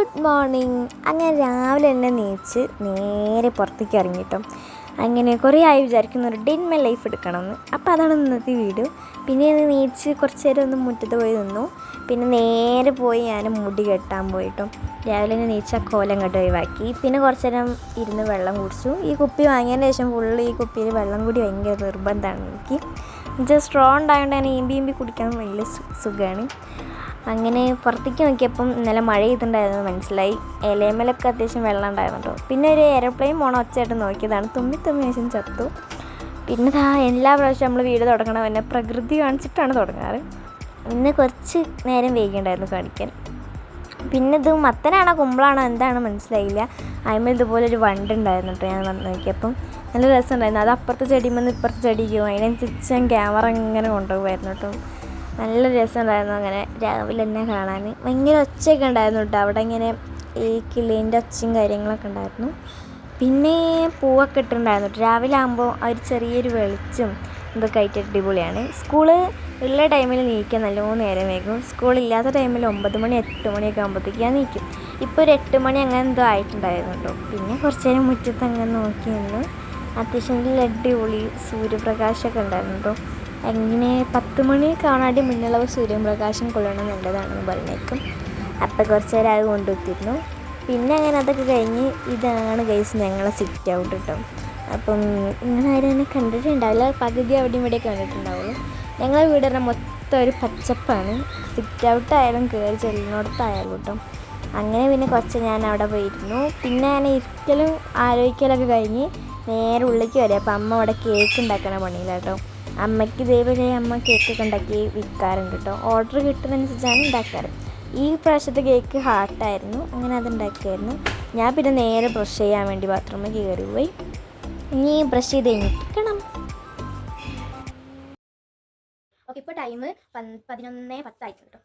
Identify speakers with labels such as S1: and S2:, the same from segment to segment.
S1: Good morning. അങ്ങനെ രാവിലെ തന്നെ നീച്ച് നേരെ പുറത്തേക്ക് ഇറങ്ങിട്ടോ. അങ്ങനെ കുറേ ആയി വിചാരിക്കുന്ന ഒരു ഡേ ഇൻ മൈ ലൈഫ് എടുക്കണമെന്ന്. അപ്പോൾ അതാണ് ഇന്നത്തെ വീഡിയോ. പിന്നെ നീച്ച് കുറച്ച് നേരം ഒന്ന് മുറ്റത്ത് പോയി നിന്നു. പിന്നെ നേരെ പോയി ഞാൻ മുടി കെട്ടാൻ പോയിട്ടോ. രാവിലെ തന്നെ നീച്ച കോലം കെട്ട് ഒഴിവാക്കി. പിന്നെ കുറച്ച് നേരം ഇരുന്ന് വെള്ളം കുടിച്ചു. ഈ കുപ്പി വാങ്ങിയതിന് ശേഷം ഫുള്ള് ഈ കുപ്പിയിൽ വെള്ളം കൂടി ഭയങ്കര നിർബന്ധമാണ് എനിക്ക്. ജസ്റ്റ് സ്ട്രോ ഉണ്ടായതുകൊണ്ട് തന്നെ ഈമ്പി കുടിക്കാൻ വലിയ സുഖമാണ്. അങ്ങനെ പുറത്തേക്ക് നോക്കിയപ്പം ഇന്നലെ മഴ ചെയ്തിട്ടുണ്ടായിരുന്നു മനസ്സിലായി. ഇലയമേലൊക്കെ അത്യാവശ്യം വെള്ളം ഉണ്ടായിരുന്നു. പിന്നെ ഒരു എയർപ്ലെയിൻ പോണ ഒച്ചയായിട്ട് നോക്കിയതാണ്. തുമ്മി ശേഷം ചത്തു. പിന്നെ എല്ലാ പ്രാവശ്യം നമ്മൾ വീട് തുടങ്ങണം പിന്നെ പ്രകൃതി കാണിച്ചിട്ടാണ് തുടങ്ങാറ്. ഇന്ന് കുറച്ച് നേരം വൈകിയുണ്ടായിരുന്നു കാണിക്കാൻ. പിന്നെ ഇത് മത്തനാണോ കുമ്പളാണോ എന്താണ് മനസ്സിലായില്ല. അതിന്മേൽ ഇതുപോലെ ഒരു വണ്ട് ഉണ്ടായിരുന്നു കേട്ടോ. ഞാൻ വന്ന് നോക്കിയപ്പം നല്ല രസമുണ്ടായിരുന്നു. അത് അപ്പുറത്തെ ചെടിമെന്ന് ഇപ്പുറത്തെ ചെടിക്കും അതിനനുസരിച്ച് ഞാൻ ക്യാമറ ഇങ്ങനെ കൊണ്ടുപോകുമായിരുന്നു കേട്ടോ. നല്ല രസമുണ്ടായിരുന്നു. അങ്ങനെ രാവിലെ തന്നെ കാണാൻ ഭയങ്കര ഒച്ചയൊക്കെ ഉണ്ടായിരുന്നു കേട്ടോ. അവിടെ ഇങ്ങനെ ഈ കിളീൻ്റെ ഒച്ചയും കാര്യങ്ങളൊക്കെ ഉണ്ടായിരുന്നു. പിന്നെ പൂവൊക്കെ ഇട്ടിട്ടുണ്ടായിരുന്നു കേട്ടോ. രാവിലെ ആകുമ്പോൾ ആ ഒരു ചെറിയൊരു വെളിച്ചം ഇതൊക്കെ ആയിട്ട് അടിപൊളിയാണ്. സ്കൂള് ഉള്ള ടൈമിൽ നീക്കാൻ നല്ലോണം നേരം വൈകും. സ്കൂളില്ലാത്ത ടൈമിൽ 9 മണി 8 മണിയൊക്കെ ആകുമ്പോഴത്തേക്ക് ഞാൻ നീക്കും. ഇപ്പോൾ ഒരു 8 മണി അങ്ങനെ എന്തോ ആയിട്ടുണ്ടായിരുന്നു കേട്ടോ. പിന്നെ കുറച്ച് നേരം മുറ്റത്ത് അങ്ങനെ നോക്കി നിന്ന് അത്യാവശ്യം അടിപൊളി സൂര്യപ്രകാശമൊക്കെ ഉണ്ടായിരുന്നു കേട്ടോ. അങ്ങനെ 10 മണി കാണാണ്ട് മുന്നുള്ള സൂര്യപ്രകാശം കൊള്ളണം നല്ലതാണെന്ന് പറഞ്ഞേക്കും. അപ്പം കുറച്ച് നേരം അത് കൊണ്ടുവത്തിരുന്നു. പിന്നെ അങ്ങനെ അതൊക്കെ കഴിഞ്ഞ് ഇതാണ് ഗൈസ് ഞങ്ങളെ സിറ്റ് ഔട്ട് കേട്ടോ. അപ്പം ഇങ്ങനെ ആരും തന്നെ കണ്ടിട്ടുണ്ടാവില്ല. പകുതി അവിടെയും ഇവിടെയൊക്കെ കണ്ടിട്ടുണ്ടാവുള്ളൂ. ഞങ്ങളെ വീട് പറഞ്ഞാൽ മൊത്തം ഒരു പച്ചപ്പാണ്. സിറ്റ് ഔട്ടായാലും കയറി ചെല്ലിനോടത്തായാലും കേട്ടോ. അങ്ങനെ പിന്നെ കുറച്ച് ഞാൻ അവിടെ പോയിരുന്നു. പിന്നെ ഞാൻ ഇരിക്കലും ആലോചിക്കലൊക്കെ കഴിഞ്ഞ് നേരെ ഉള്ളിലേക്ക് വരിക. അപ്പം അമ്മ അവിടെ കേക്ക് ഉണ്ടാക്കണ പണിയിലാട്ടോ. അമ്മയ്ക്ക് ഇതേപോലെ അമ്മ കേക്കൊക്കെ ഉണ്ടാക്കി വിൽക്കാറുണ്ട് കേട്ടോ. ഓർഡർ കിട്ടുന്നതനുസരിച്ചാണ് ഉണ്ടാക്കാറ്. ഈ പ്രാവശ്യത്തെ കേക്ക് ഹാർട്ടായിരുന്നു. അങ്ങനെ അതുണ്ടാക്കിയായിരുന്നു. ഞാൻ പിന്നെ നേരെ ബ്രഷ് ചെയ്യാൻ വേണ്ടി ബാത്റൂമിൽ കയറി പോയി. ഇനി ബ്രഷ് ചെയ്ത് കഴിഞ്ഞിരിക്കണം. ഓക്കെ, ഇപ്പോൾ ടൈം 11:10 കേട്ടോ.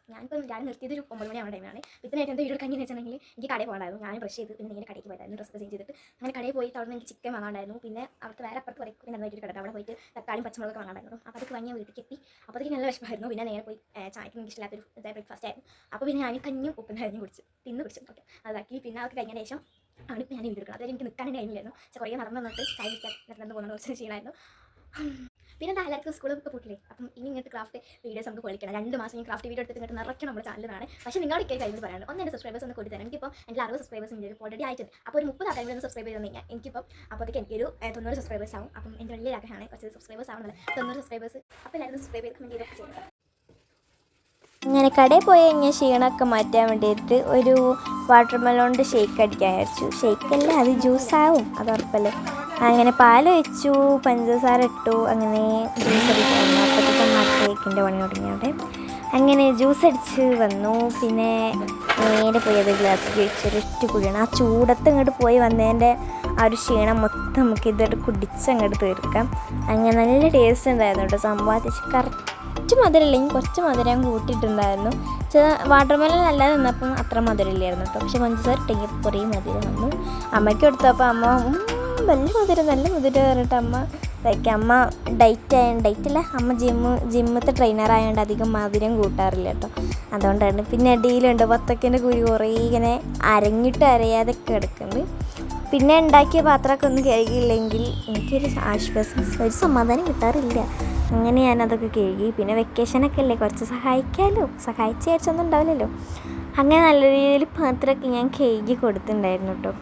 S1: ഞാൻ നിർത്തിയത് ഒരു 9 മണിയാവുന്ന ടൈമാണ്. ഇത്രയായിട്ട് എന്താ വീഡിയോ കഴിഞ്ഞെന്ന് വെച്ചിട്ടുണ്ടെങ്കിൽ എനിക്ക് കടയിൽ പോകണമായിരുന്നു. ഞാൻ ബ്രഷ് ചെയ്ത് പിന്നെ നേരെ കടയ്ക്ക് പോയതായിരുന്നു. ഡ്രസ്സൊക്കെ ചേഞ്ച് ചെയ്തിട്ട് അങ്ങനെ കടയിൽ പോയിട്ട് അവിടെ നിന്ന് എനിക്ക് ചിക്കൻ വാങ്ങാണ്ടായിരുന്നു. പിന്നെ അവിടുത്തെ വേറെ അപ്പുറത്ത് വരയ്ക്കും നന്നായിട്ട് കിടക്കാം. അവിടെ പോയിട്ട് തക്കാളിയും പച്ചമുളകൊക്കെ വാങ്ങാണ്ടായിരുന്നു. അപ്പോൾ അതൊക്കെ വാങ്ങി വീട്ടിലേക്ക് എത്തി. അപ്പോഴത്തേക്ക് നല്ല വിഷമമായിരുന്നു. പിന്നെ നേരെ പോയി ചായക്ക് എനിക്ക് ഇഷ്ടമില്ലാത്തൊരു ബ്രേക്ക്ഫാസ്റ്റ് ആയിരുന്നു. അപ്പോൾ പിന്നെ ഞാൻ കഞ്ഞും ഉപ്പും കഴിഞ്ഞ് കുടിച്ചു. ഓക്കെ, അതാക്കി പിന്നെ അതൊക്കെ കഴിഞ്ഞ ശേഷം ആണ് ഇപ്പോൾ ഞാൻ വീഡിയോ എടുക്കണം. അതായത് എനിക്ക് നിൽക്കാനും കഴിഞ്ഞില്ലായിരുന്നു. കുറേ നടന്നു വന്നിട്ട് ചായ നടന്നു പോകുന്ന കുറച്ച് ക്ഷീണമായിരുന്നു. പിന്നെ എല്ലാവർക്കും സ്കൂളൊക്കെ പോയിട്ടില്ലേ. അപ്പം ഇനി ഇങ്ങനത്തെ ക്രാഫ്റ്റ് വീഡിയോസ് നമുക്ക് പൊളിക്കണം. 2 മാസം ഈ ക്രാഫ്റ്റ് വീഡിയോ എടുത്തിട്ട് ഇങ്ങോട്ട് നിറയ്ക്കണം നമ്മുടെ ചാനലാണ്. പക്ഷേ നിങ്ങളുടെ ഇക്കൈ കഴിഞ്ഞ് പറയാനുണ്ട്. എൻ്റെ സബ്സ്ക്രൈബേഴ്സ് ഒന്ന് കൊടുത്തരാം. എനിക്കിപ്പോൾ എൻ്റെ 60 സബ്സ്ക്രൈബേഴ്സ് ഉണ്ട് ഓൾറെഡി ആയിട്ടുണ്ട്. അപ്പോൾ ഒരു 30 ആൾക്കാർ ഒന്ന് സബ്സ്ക്രൈബ് ചെയ്ത് കഴിഞ്ഞാൽ എനിക്കിപ്പോൾ അപ്പോഴത്തേക്ക് എനിക്കൊരു 90 സബ്സ്ക്രൈബേഴ്സ് ആവും. അപ്പം എൻ്റെ വലിയ ആഗ്രഹമാണ് കുറച്ച് സബ്സ്ക്രൈബേഴ്സ് ആവുന്നത്. 90 സബ്സ്ക്രൈബേഴ്സ്. അപ്പോൾ എല്ലാവരും സബ്സ്ക്രൈബ് ചെയ്ത് കമൻറ്റ് ചെയ്തൊക്കെ ചെയ്യുന്നത്. അങ്ങനെ കടയിൽ പോയി കഴിഞ്ഞാൽ ക്ഷീണമൊക്കെ മാറ്റാൻ വേണ്ടിയിട്ട് ഒരു വാട്ടർ മെലോണിൻ്റെ ഷേക്ക് അടിക്കാൻ വിചാരിച്ചു. ഷേക്കല്ല, അത് ജ്യൂസാവും, അത് ഉറപ്പല്ലേ. അങ്ങനെ പാൽ വെച്ചു, പഞ്ചസാര ഇട്ടു, അങ്ങനെ ജ്യൂസ് അടിക്കാൻ അപ്പോഴത്തേക്കും കേക്കിൻ്റെ പണി തുടങ്ങിയോടെ അങ്ങനെ ജ്യൂസ് അടിച്ച് വന്നു. പിന്നെ നേരെ പോയി അത് ഗ്ലാസ്സിൽ കഴിച്ചൊരൊറ്റ കുടിയാണ്. ആ ചൂടത്ത് ഇങ്ങോട്ട് പോയി വന്നതിൻ്റെ ആ ഒരു ക്ഷീണം മൊത്തം നമുക്ക് ഇതോട്ട് കുടിച്ചങ്ങോട്ട് തീർക്കാം. അങ്ങനെ നല്ല ടേസ്റ്റ് ഉണ്ടായിരുന്നു കേട്ടോ. സംഭവം അത്യാവശ്യം കുറച്ച് മധുരമില്ലെങ്കിൽ കുറച്ച് മധുരം കൂട്ടിയിട്ടുണ്ടായിരുന്നു. വാട്ടർ മെലൺ അല്ലാതെ നിന്നപ്പം അത്ര മധുരമില്ലായിരുന്നു കേട്ടോ. പക്ഷെ പഞ്ചസാര ഇട്ടെങ്കിൽ കുറേ മധുരം വന്നു. അമ്മയ്ക്ക് കൊടുത്തപ്പോൾ അമ്മ നല്ല മധുരം പറഞ്ഞിട്ട് അമ്മ ഡയറ്റല്ല, അമ്മ ജിമ്മത്തെ ട്രെയിനർ ആയതുകൊണ്ട് അധികം മധുരം കൂട്ടാറില്ല കേട്ടോ. അതുകൊണ്ടാണ്. പിന്നെ അടിയിലുണ്ട് വത്തക്കൻ്റെ കുരു കുറേ ഇങ്ങനെ അരഞ്ഞിട്ട് അരയാതെ കിടക്കുന്നുണ്ട്. പിന്നെ ഉണ്ടാക്കിയ പാത്രമൊക്കെ ഒന്നും കഴുകിയില്ലെങ്കിൽ എനിക്കൊരു ആശ്വാസം, ഒരു സമാധാനം കിട്ടാറില്ല. അങ്ങനെ ഞാനതൊക്കെ കഴുകി. പിന്നെ വെക്കേഷനൊക്കെ അല്ലേ, കുറച്ച് സഹായിച്ച് വിചാരിച്ചൊന്നും ഉണ്ടാവില്ലല്ലോ. അങ്ങനെ നല്ല രീതിയിൽ പാത്രമൊക്കെ ഞാൻ കഴുകി കൊടുത്തിട്ടുണ്ടായിരുന്നു കേട്ടോ.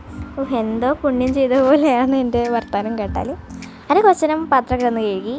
S1: എന്തോ പുണ്യം ചെയ്ത പോലെയാണ് എൻ്റെ വർത്തമാനം കേട്ടാൽ. അത് കുറച്ച് നേരം പാത്രമൊക്കെ ഒന്ന് കഴുകി.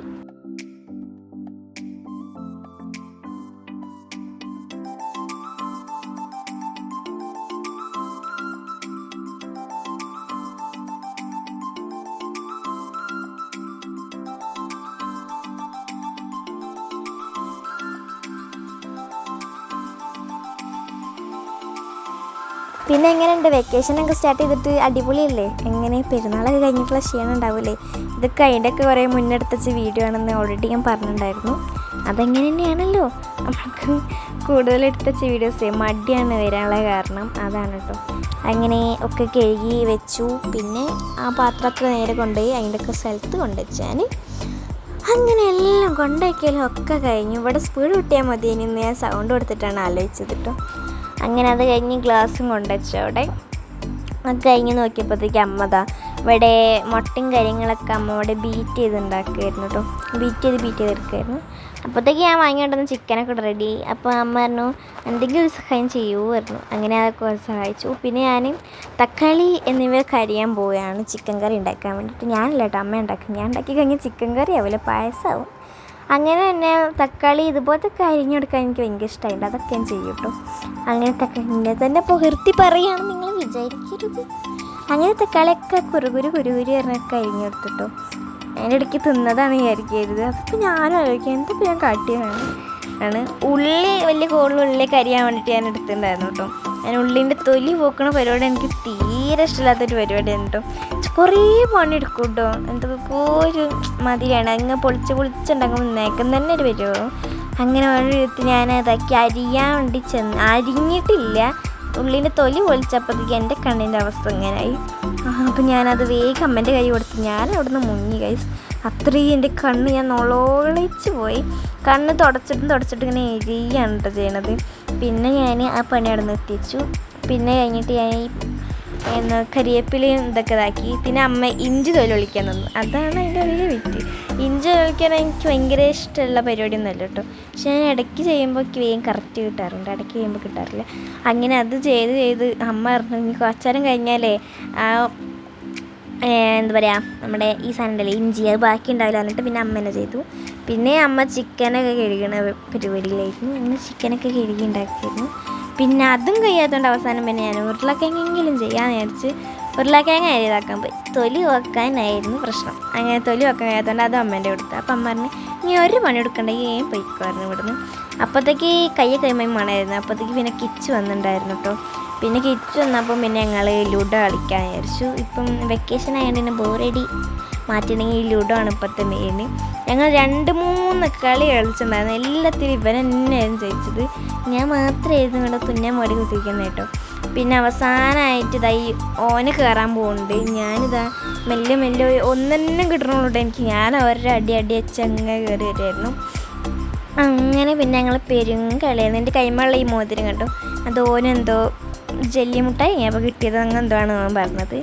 S1: പിന്നെ എങ്ങനെയുണ്ട് വെക്കേഷനൊക്കെ സ്റ്റാർട്ട് ചെയ്തിട്ട് അടിപൊളിയല്ലേ? എങ്ങനെ പെരുന്നാളൊക്കെ കഴിഞ്ഞിട്ടുള്ള ക്ഷീണം ഉണ്ടാവില്ലേ? ഇതൊക്കെ അതിൻ്റെയൊക്കെ കുറേ മുന്നെടുത്ത് വീഡിയോ ആണെന്ന് ഓൾറെഡി ഞാൻ പറഞ്ഞിട്ടുണ്ടായിരുന്നു. അതെങ്ങനെ തന്നെയാണല്ലോ, നമുക്ക് കൂടുതൽ എടുത്ത വീഡിയോസ് മടിയാണ് വരാനുള്ള കാരണം, അതാണ് കേട്ടോ. അങ്ങനെ ഒക്കെ കഴുകി വെച്ചു. പിന്നെ ആ പാത്രമൊക്കെ നേരെ കൊണ്ടുപോയി അതിൻ്റെയൊക്കെ സ്ഥലത്ത് കൊണ്ടുവച്ചാൽ അങ്ങനെ എല്ലാം കൊണ്ടുവയ്ക്കലും ഒക്കെ കഴിഞ്ഞു. ഇവിടെ സ്പീഡ് കിട്ടിയാൽ മതി. ഇനി ഞാൻ സൗണ്ട് കൊടുത്തിട്ടാണ് ആലോചിച്ചത് കേട്ടോ. അങ്ങനെ അത് കഴിഞ്ഞ് ഗ്ലാസ്സും കൊണ്ടുവച്ചു അവിടെ. അത് കഴിഞ്ഞ് നോക്കിയപ്പോഴത്തേക്ക് അമ്മതാ ഇവിടെ മുട്ടയും കാര്യങ്ങളൊക്കെ അമ്മ ഇവിടെ ബീറ്റ് ചെയ്തുണ്ടാക്കുമായിരുന്നു കേട്ടോ. ബീറ്റ് ചെയ്തെടുക്കുമായിരുന്നു. അപ്പോഴത്തേക്ക് ഞാൻ വാങ്ങിക്കൊണ്ടുവന്ന് ചിക്കനൊക്കെ റെഡി. അപ്പോൾ അമ്മ പറഞ്ഞു എന്തെങ്കിലും ഒരു സഹായം ചെയ്യുമായിരുന്നു. അങ്ങനെ അതൊക്കെ സഹായിച്ചു. പിന്നെ ഞാൻ തക്കാളി എന്നിവ കരിയാൻ പോവുകയാണ് ചിക്കൻ കറി ഉണ്ടാക്കാൻ വേണ്ടിയിട്ട്. ഞാനല്ല കേട്ടോ, അമ്മ ഉണ്ടാക്കും. ഞാൻ ഉണ്ടാക്കി കഴിഞ്ഞാൽ ചിക്കൻ കറി ആവില്ല, പായസമാവും. അങ്ങനെ തന്നെ തക്കാളി ഇതുപോലത്തെ കരിഞ്ഞെടുക്കാൻ എനിക്ക് ഭയങ്കര ഇഷ്ടമായിട്ട് അതൊക്കെ ഞാൻ ചെയ്യും കേട്ടോ. അങ്ങനെ തക്കാളി തന്നെ പുകർത്തി പറയുകയാണ് നിങ്ങൾ വിചാരിക്കരുത്. അങ്ങനെ തക്കാളിയൊക്കെ കുരുകുരു പറഞ്ഞൊക്കെ അരിഞ്ഞെടുത്തിട്ടോ. അതിൻ്റെ ഇടയ്ക്ക് തിന്നതാണ് വിചാരിക്കരുത്. അതൊക്കെ ഞാനും ആലോചിക്കാം എന്തൊക്കെ ഞാൻ കാട്ടിയതാണ്. ഉള്ളി വലിയ ഉള്ളി കരിയാൻ വേണ്ടിയിട്ട് ഞാൻ എടുത്തിട്ടുണ്ടായിരുന്നു കേട്ടോ. ഞാൻ ഉള്ളിൻ്റെ തൊലി പോക്കണ പരിപാടി എനിക്ക് തീരെ ഇഷ്ടമില്ലാത്തൊരു പരിപാടിയാണ് കേട്ടോ. കുറേ പണിയെടുക്കും കേട്ടോ. എന്തൊക്കെ ഒരു മതിയാണ് അങ്ങ് പൊളിച്ചുണ്ടാക്കുമ്പോൾ നേക്കം തന്നെ ഒരു വരുമോ. അങ്ങനെ ഒരു ഞാൻ അതാക്കി അരിയാൻ വേണ്ടി അരിഞ്ഞിട്ടില്ല. ഉള്ളിൻ്റെ തൊലി പൊളിച്ചപ്പോഴത്തേക്ക് എൻ്റെ കണ്ണിൻ്റെ അവസ്ഥ ഇങ്ങനെയായി. അപ്പം ഞാനത് വേഗം അമ്മൻ്റെ കൈ കൊടുത്ത് ഞാൻ അവിടെ നിന്ന് മുങ്ങി ഗൈസ്. അത്രയും എൻ്റെ കണ്ണ് ഞാൻ നൊളോളിച്ച് പോയി. കണ്ണ് തുടച്ചിട്ട് ഇങ്ങനെ എരിയാണ് കേട്ടോ ചെയ്യണത്. പിന്നെ ഞാൻ ആ പണി അവിടെ നിർത്തിച്ചു. പിന്നെ കഴിഞ്ഞിട്ട് ഞാൻ ഈ കരിവേപ്പിലയും ഇതൊക്കെ ഇതാക്കി. പിന്നെ അമ്മ ഇഞ്ചി തൊലൊളിക്കാൻ തന്നു. അതാണ് അതിൻ്റെ വലിയ വിറ്റ്. ഇഞ്ചി തൊലിക്കാൻ എനിക്ക് ഭയങ്കര ഇഷ്ടമുള്ള പരിപാടിയൊന്നുമല്ല കേട്ടോ. പക്ഷെ ഞാൻ ഇടയ്ക്ക് ചെയ്യുമ്പോൾ വേഗം കറക്റ്റ് കിട്ടാറുണ്ട്, ഇടയ്ക്ക് ചെയ്യുമ്പോൾ കിട്ടാറില്ല. അങ്ങനെ അത് ചെയ്ത് അമ്മ പറഞ്ഞു ഇനി കുറച്ചേരം കഴിഞ്ഞാലേ എന്താ പറയുക നമ്മുടെ ഈ സാധനം ഉണ്ടല്ലോ ഇഞ്ചി, അത് ബാക്കി ഉണ്ടാവില്ല. എന്നിട്ട് പിന്നെ അമ്മ തന്നെ ചെയ്തു. പിന്നെ അമ്മ ചിക്കനൊക്കെ കഴുകണ പരിപാടിയിലായിരുന്നു. അന്ന് ചിക്കനൊക്കെ കഴുകി ഉണ്ടാക്കിയിരുന്നു. പിന്നെ അതും കഴിയാത്തതുകൊണ്ട് അവസാനം പിന്നെ ഞാൻ ഉരുളക്കിഴങ്ങെങ്കിലും ചെയ്യാമെന്ന് വിചാരിച്ച് ഉരുളക്കിഴങ്ങ് ഇതാക്കാൻ പോയി. തൊലി വെക്കാനായിരുന്നു പ്രശ്നം. അങ്ങനെ തൊലി വെക്കാൻ കഴിയാത്തതുകൊണ്ട് അതും അമ്മേൻ്റെ കൊടുത്തു. അപ്പം അമ്മ പറഞ്ഞു ഇനി ഒരു പണി എടുക്കണ്ടെങ്കിൽ ഏം പൊയ്ക്കുമായിരുന്നു ഇവിടുന്ന്. അപ്പോഴത്തേക്ക് കൈമയും മണമായിരുന്നു. അപ്പോഴത്തേക്ക് പിന്നെ കിച്ച് വന്നിട്ടുണ്ടായിരുന്നു കേട്ടോ. പിന്നെ കിച്ച് വന്നപ്പോൾ പിന്നെ ഞങ്ങൾ ലുഡോ കളിക്കാൻ വിചാരിച്ചു. ഇപ്പം വെക്കേഷൻ ആയതുകൊണ്ട് തന്നെ ബോറടി മാറ്റിയിട്ടുണ്ടെങ്കിൽ ഈ ലുഡോ ആണ് ഇപ്പോഴത്തെ മെയിൻ. ഞങ്ങൾ 2-3 കളി കളിച്ചിട്ടുണ്ടായിരുന്നു. എല്ലാത്തിലും ഇവൻ തന്നെയായിരുന്നു ജയിച്ചത്. ഞാൻ മാത്രമായിരുന്നു ഇവിടെ തുന്നാൻ മടി കുത്തിരിക്കുന്നത് കേട്ടോ. പിന്നെ അവസാനമായിട്ട് ഇതായി ഓന് കയറാൻ പോകുന്നുണ്ട്. ഞാനിതാ മെല്ലെ ഒന്നെന്നെ കിട്ടണുള്ളൂ എനിക്ക്. ഞാൻ അവരുടെ അടി വെച്ച് അങ്ങനെ കയറി വരുമായിരുന്നു. അങ്ങനെ പിന്നെ ഞങ്ങൾ കളിയായിരുന്നു. എൻ്റെ കൈമുള്ള ഈ മോതിരം കേട്ടോ, അത് ഓനെന്തോ ജെല്ലി മുട്ടായി അപ്പോൾ കിട്ടിയത് അങ്ങനെ എന്തോ ആണ് പറഞ്ഞത്.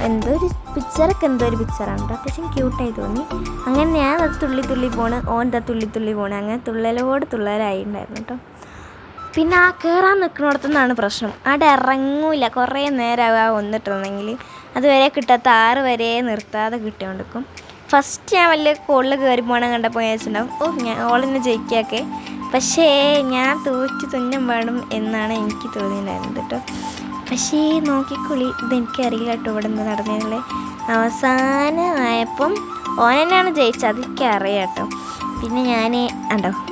S1: എന്തോ ഒരു പിക്ചറാണ് കേട്ടോ. അത്യാവശ്യം ക്യൂട്ടായി തോന്നി. അങ്ങനെ ഞാൻ അത് തുള്ളി പോണ്, ഓൻ തുള്ളി പോണ്. അങ്ങനെ തുള്ളലായി ഉണ്ടായിരുന്നു കേട്ടോ. പിന്നെ ആ കയറാൻ നിൽക്കുന്നിടത്തുനിന്നാണ് പ്രശ്നം. അവിടെ ഇറങ്ങൂല. കുറേ നേരമാവും വന്നിട്ടുണ്ടെങ്കിൽ അതുവരെ കിട്ടാത്ത 6 വരെ നിർത്താതെ കിട്ടിക്കൊണ്ടിരിക്കും. ഫസ്റ്റ് ഞാൻ വലിയ കോളിൽ കയറി പോകണം കണ്ടപ്പോൾ വിചാരിച്ചിട്ടുണ്ടാവും ഞാൻ ഓളിനെ ജയിക്കാക്കെ. പക്ഷേ ഞാൻ തോറ്റ് തുന്നം വേണം എന്നാണ് എനിക്ക് തോന്നിയിട്ടുണ്ടായിരുന്നത് കേട്ടോ. പക്ഷേ നോക്കിക്കൊള്ളി, ഇതെനിക്കറിയില്ല കേട്ടോ ഇവിടെ നിന്ന് നടന്നതിനുള്ള. അവസാനമായപ്പം ഓൻ തന്നെയാണ് ജയിച്ചത്, അതൊക്കെ അറിയാം കേട്ടോ. പിന്നെ ഞാൻ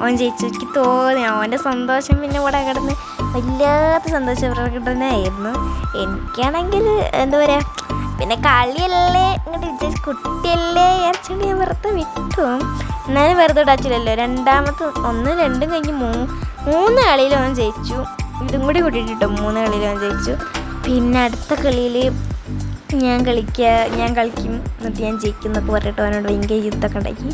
S1: ഓൻ ജയിച്ചു. എനിക്ക് തോന്നി ഓൻ്റെ സന്തോഷം പിന്നെ ഇവിടെ കിടന്ന് വല്ലാത്ത സന്തോഷ പ്രകടനമായിരുന്നു. എനിക്കാണെങ്കിൽ എന്താ പറയുക, പിന്നെ കളിയല്ലേ ഇങ്ങോട്ട് വിചാരിച്ച് കുട്ടിയല്ലേ വിചാരിച്ചുകൊണ്ട് ഞാൻ വെറുതെ വിട്ടു. എന്നാലും വെറുതെ ഇടാച്ചില്ലല്ലോ. രണ്ടാമത്തെ 1, 2 കഴിഞ്ഞ് 3 കളിയിൽ അവൻ ജയിച്ചു. ഇതും കൂടി കൂട്ടിയിട്ടോ 3 കളിയിൽ അവൻ ജയിച്ചു. പിന്നെ അടുത്ത കളിയിൽ ഞാൻ കളിക്കും എന്നിട്ട് ഞാൻ ജയിക്കും എന്നൊക്കെ പറഞ്ഞിട്ട് അവനോട് ഭയങ്കര യുദ്ധമൊക്കെ ഉണ്ടാക്കി.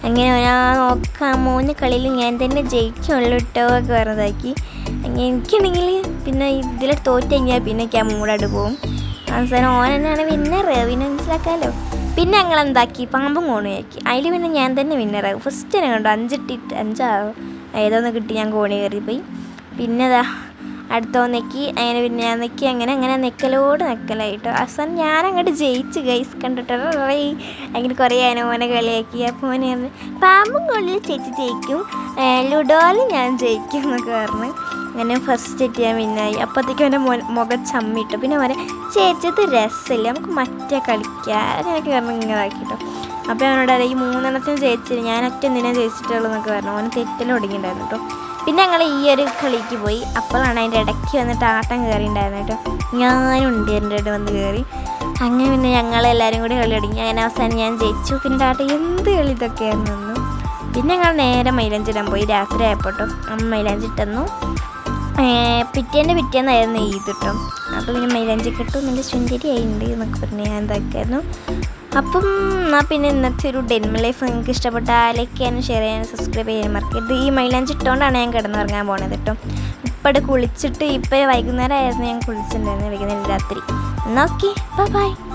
S1: അങ്ങനെ ഞാൻ നോക്കാം 3 കളിയിൽ ഞാൻ തന്നെ ജയിക്കുള്ളൂ കേട്ടോ ഒക്കെ പറഞ്ഞതാക്കി. അങ്ങനെ എനിക്കാണെങ്കിൽ പിന്നെ ഇതിൽ തോറ്റ് കഴിഞ്ഞാൽ പിന്നെ എനിക്ക് ആ മൂടായിട്ട് പോകും. അവസാനം ഓൻ തന്നെയാണ് വിന്നർ. പിന്നെ മനസ്സിലാക്കാമല്ലോ. പിന്നെ ഞങ്ങൾ എന്താക്കി, പാമ്പും കോണിയാക്കി. അതിൽ പിന്നെ ഞാൻ തന്നെ വിന്നറാകും. ഫസ്റ്റ് തന്നെ കണ്ടു 5 ഏതോന്ന് കിട്ടി, ഞാൻ കോണി കയറിപ്പോയി. പിന്നെ അടുത്ത നെക്കി. അങ്ങനെ പിന്നെ ഞാൻ നെക്കി. അങ്ങനെ നെക്കലായിട്ടോ. അവസാനം ഞാനങ്ങോട്ട് ജയിച്ച് ഗൈസ് കണ്ടിട്ട് അങ്ങനെ കുറേ ഓനെ കളിയാക്കി. അപ്പോൾ ഓനെ പാമ്പും കോണിൽ ചേച്ചി ജയിക്കും, ലുഡോയിൽ ഞാൻ ജയിക്കും എന്നൊക്കെ പറഞ്ഞ് അങ്ങനെ ഫസ്റ്റ് ആയിട്ട് ഞാൻ വിന്നായി. അപ്പോഴത്തേക്കും എൻ്റെ മുഖം ചമ്മിട്ടു. പിന്നെ അവനെ ചേച്ചത് രസമില്ല, നമുക്ക് മറ്റേ കളിക്കാം അങ്ങനെയൊക്കെ പറഞ്ഞ് ഇങ്ങനെ ആക്കിട്ടോ. അപ്പോൾ അവനോട് ഈ 3 ജയിച്ചില്ല, ഞാൻ ഒറ്റ ജയിച്ചിട്ടുള്ളൂ എന്നൊക്കെ പറഞ്ഞു. അവന് തെറ്റലും ഒടുങ്ങിയിട്ടുണ്ടായിരുന്നു കേട്ടോ. പിന്നെ ഞങ്ങൾ ഈ ഒരു കളിക്ക് പോയി. അപ്പോഴാണ് അതിൻ്റെ ഇടയ്ക്ക് വന്നിട്ട് ആട്ടം കയറിയിട്ടുണ്ടായിരുന്നു കേട്ടോ. ഞാനുണ്ട് എൻ്റെ ഇടയിൽ വന്ന് കയറി. അങ്ങനെ പിന്നെ ഞങ്ങളെല്ലാവരും കൂടി കളി തുടങ്ങി. അങ്ങനെ അവസാനം ഞാൻ ജയിച്ചു. പിന്നെ ആട്ടം എന്ത് കളി ഇതൊക്കെയായിരുന്നു തന്നു. പിന്നെ ഞങ്ങൾ നേരെ മൈലാഞ്ചിടാൻ പോയി. രാത്രി ആയപ്പോൾ കേട്ടോ അമ്മ മൈലാഞ്ചിട്ടന്നു. പിറ്റേന്നായിരുന്നു ഈദ് കേട്ടോ. അപ്പോൾ പിന്നെ മൈലാഞ്ചി കിട്ടും, എൻ്റെ സുന്ദരി ആയിട്ടുണ്ട് എന്നൊക്കെ പറഞ്ഞ് ഞാൻ എന്താക്കായിരുന്നു. അപ്പം എന്നാൽ പിന്നെ ഇന്നത്തെ ഒരു ഡെൻമ ലൈഫ് നിങ്ങൾക്ക് ഇഷ്ടപ്പെട്ടാൽ ലൈക്ക് ചെയ്യാനും ഷെയർ ചെയ്യാനും സബ്സ്ക്രൈബ് ചെയ്യാനും മറക്കരുത്. ഈ മൈലാഞ്ചി ഇട്ടുകൊണ്ടാണ് ഞാൻ കിടന്നുറങ്ങാൻ പോണത് കേട്ടോ. ഇപ്പം കുളിച്ചിട്ട് ഇപ്പം വൈകുന്നേരം ആയിരുന്നു ഞാൻ കുളിച്ചിട്ടുണ്ടായിരുന്നു, വൈകുന്നേരം രാത്രി. എന്നാൽ ഓക്കെ, ബൈ.